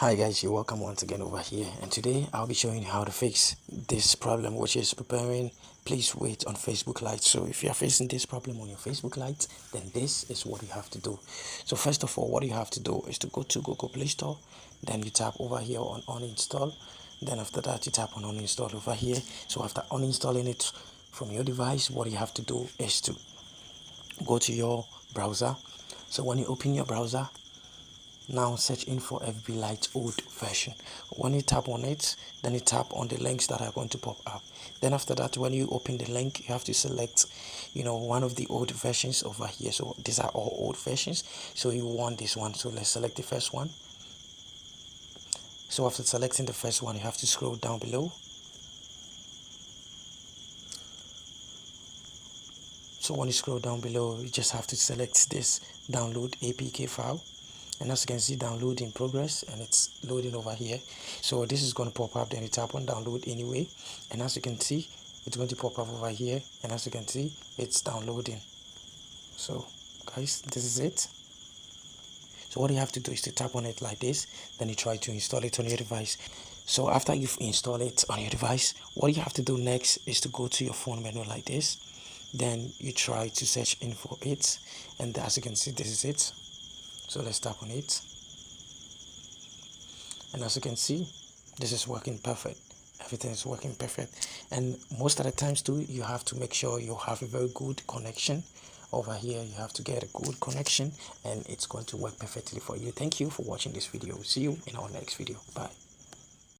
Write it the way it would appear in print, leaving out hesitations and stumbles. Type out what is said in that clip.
Hi guys, you're welcome once again over here, and today I'll be showing you how to fix this problem, which is preparing please wait on Facebook Lite. So if you are facing this problem on your Facebook Lite, then this is what you have to do. So first of all, what you have to do is to go to Google Play Store, then you tap over here on uninstall, then after that you tap on uninstall over here. So after uninstalling it from your device, what you have to do is to go to your browser. So when you open your browser, now search in for FB Lite old version. When you tap on it, then you tap on the links that are going to pop up. Then after that, when you open the link, you have to select one of the old versions over here. So these are all old versions, so you want this one. So let's select the first one. So after selecting the first one, you have to scroll down below. So when you scroll down below, you just have to select this download APK file. And as you can see, download in progress, and it's loading over here. So this is going to pop up, then you tap on download anyway, and as you can see, it's going to pop up over here, and as you can see, it's downloading. So guys, this is it. So what you have to do is to tap on it like this, then you try to install it on your device. So after you've installed it on your device, what you have to do next is to go to your phone menu like this, then you try to search in for it, and as you can see, this is it. So let's tap on it, and as you can see, this is working perfect. Everything is working perfect, and most of the times too, you have to make sure you have a very good connection over here. You have to get a good connection, and it's going to work perfectly for you. Thank you for watching this video. See you in our next video. Bye.